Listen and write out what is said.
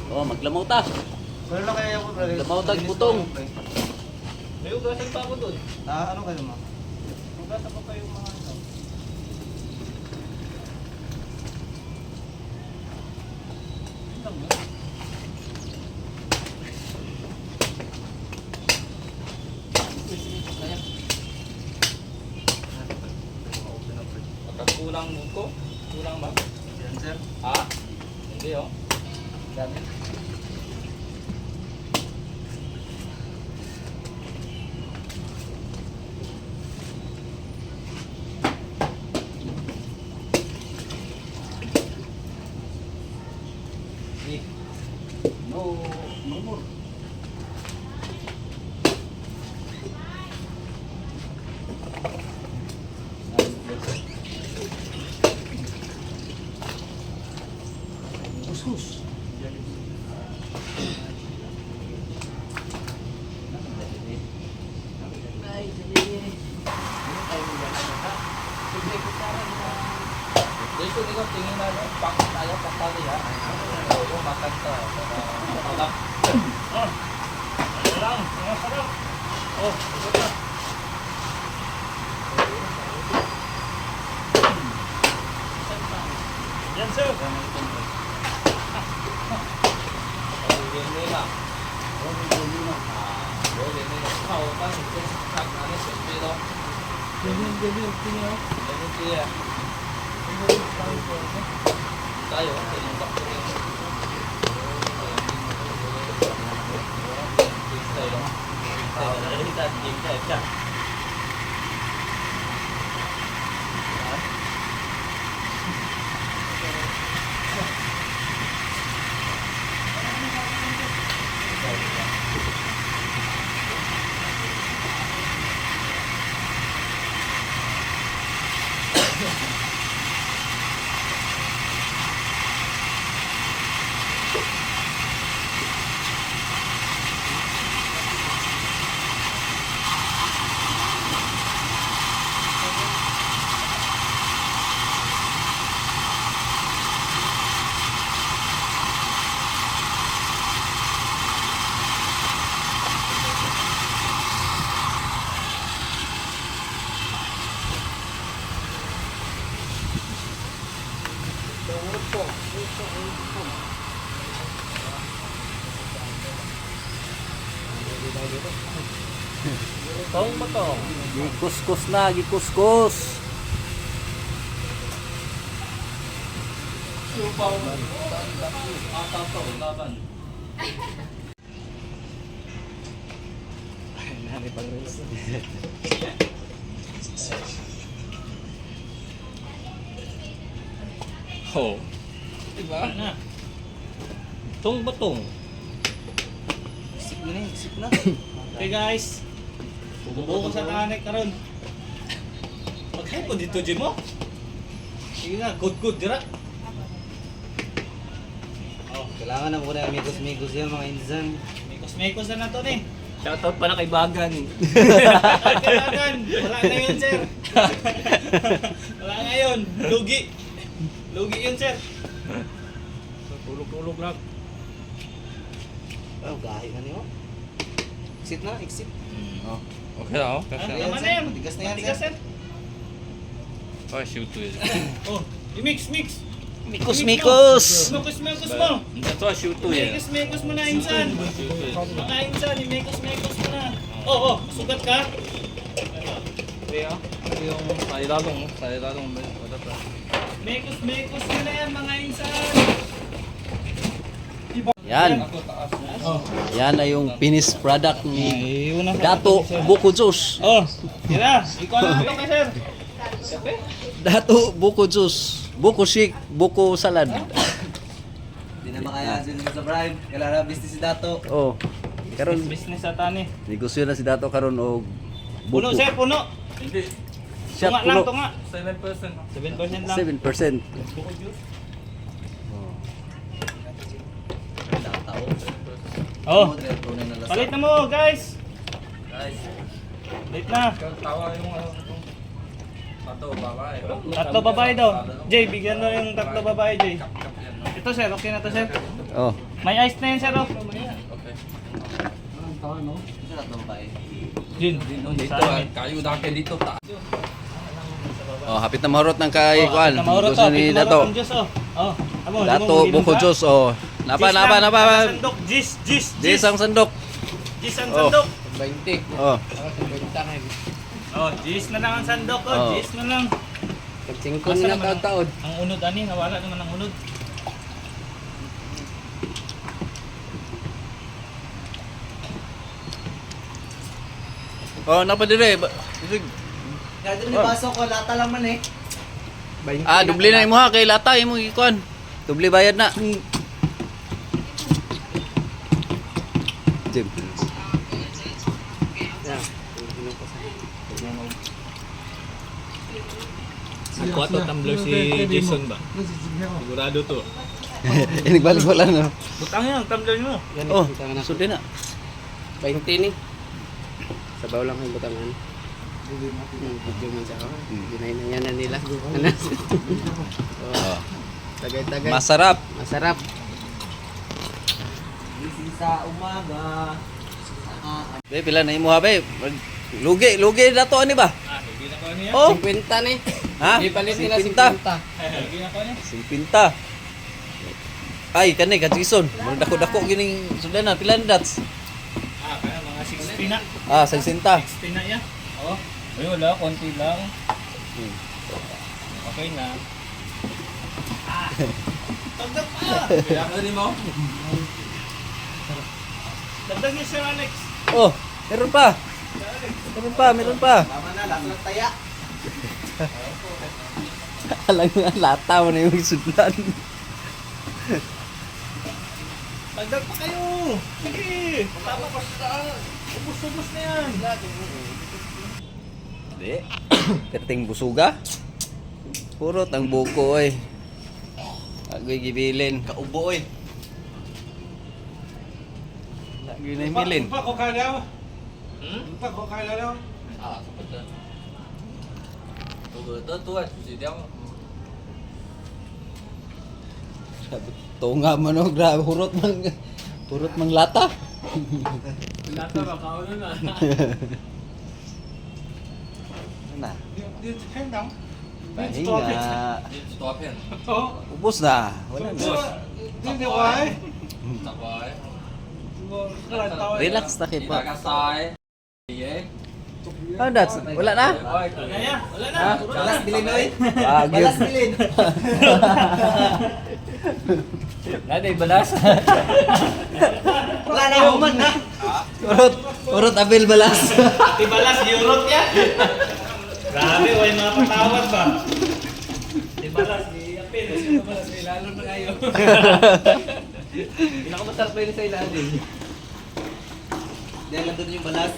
Oh, maglamaw ta. Pero lang kaya ako, brother. Lamaw tag putong. May ugasan pa ako doon. Ano kayo, ma'am? Ugasan pa yung mga ano. Tingnan mo. Kulang mo ko? Kulang ba? Yan, sir. Ah? Hindi oh. Dami. No, no more. Sus. Dito ikaw tingin na no, pakit tayo patali ha. Oo, yung makanta. Wala. Lang, sarap. Oh, ito. Yan sir. Nila. Kau kan itu kakaknya sepiro. Jadi punya. Jadi dia. Tayo, yung doktor yun. Tong ba to? Gikuskus na, gikuskus. Supaw. Ataw to, laban. Nani pang reels. Oh. Diba? Na. Tong ba tong? Isip na isip na. Okay guys. Bubuo ko sa tahanik karon. Maghay po dito Jim mo. Sige nga, good dira. Oh, Kailangan na muna amigos-migos yan, mga insan. mekos na to ni. Shoutout pa na kay Bagan. Kailangan, wala na yun sir. Wala na yun, lugi. Lugi yun sir. Tulog-tulog lang. Oh, gahi ka niyo. Exit na, exit. Oh. Okay na, Ah, okay. tama na yan. Matigas na yan, Matigas sir. yan. Oh, shoot to it. Oh, i-mix. Mikos. Mekos mo. That's why shoot to it. Mekos mo na insan. Mga insan, i-mekos mo na. Oh, sugat ka? Kaya, yung sa ilalong, wala pa. Mekos mo na yan mga insan. Yan. Ako taas. Yan na yung finished product ni Ayun na. Dato Buko Juice. Oh, tira. Ikaw na ito kay sir. Kape? Dato Buko Juice. Buko shake, buko salad. Hindi na makaya sila sa bribe. Kailangan business si Dato. Oh. Karon Business sa tani. negosyo na si Dato karon og Puno buko. sir, puno. Hindi. Siya Tunga lang, puno. tunga. 7%. 7% lang. 7%. Buko juice. Oh, palit na mo guys. Guys, Palit na. tawa yung pato, babae. Tatlo babae daw. Jay, bigyan mo yung tatlo babae, Jay. Kap yan, no? Ito sir, okay na to sir. Oh. May ice na yan, sir. Oh. Okay. Sarap ng bae. Jin. Dito, kayo dake dito. Oh, hapit na mahurot ng kay kuan. Namahurot Gusto ni Dato. Oh. Amo, Dato buko juice oh. Napa. Sandok, jis. Jis ang sandok. Jis ang Oh. sandok. 20. Oh. Oh, jis na lang ang sandok. Oh. Oh, jis na lang. Singko Asa na naman taon. Ang unod ani, nawala naman ang unod. Oh, napa dire. Kaya din may baso ko, lata lang man eh. Ah, dubli na imo ha kay lata imo ikuan. Dubli bayad na. Jim. Ako ato tumbler si Jason ba? Sigurado to. Inigbalik wala na. Butang yan, tumbler mo. Oh, sudi na. 20 ni. Sabaw lang yung butangan. Video man siya. Ginay na nila. Ano? Oh. Tagay-tagay. Masarap. Masarap. Gising sa umaga. Be, pila na imo ha be? Lugi dato ani ba? Ah, hindi na ko niya. Oh, 50 ni. ha? Ipalit nila 50. 50. Hindi na ko niya. 50. Ay, kani ka Jason. Murag dako-dako gining sudanan pila na dots? Ah, kaya mga 60 na. Ah, 60. 60 na yan. Oh. Ay, wala, konti lang. Okay na. Ah! Tagdag pa! Kaya ka ni mo. Tagdag niyo, Sir Alex. Oh, meron pa. Meron pa. Tama na, lasa ng taya. Alang nga lata mo na yung sudlan. Tagdag pa kayo. Sige. Tama pa sa ubus-ubus na yan. Di. Perting busuga. Purot ang buko oy. Agoy gibilin. Kaubo eh. Lagi na milin. Pa ko kalaw. Pa ko kalaw. Ah, sebentar. Tu at si dia. Tunga man oh, grabe hurot mang lata. Lata ba kau na? Na. Di depend daw. Pahinga. Stop yan. Oh. Ubos na. Wala na. Hindi why? Takwai. Relax na kay Kita pa. kasay. Iya. Ah, that's wala na. Oy, Wala na. Ha? Balas bilin oy. Ah, Balas gyud. bilin. Nanay balas. Wala na human na. Urot abil balas. Tibalas Europe ya. Grabe, way mga patawad ba? Tibalas di apil, tibalas di lalo na kayo. Pinakamasarap pa yun sa ilalim. Dahil nandun yung balas.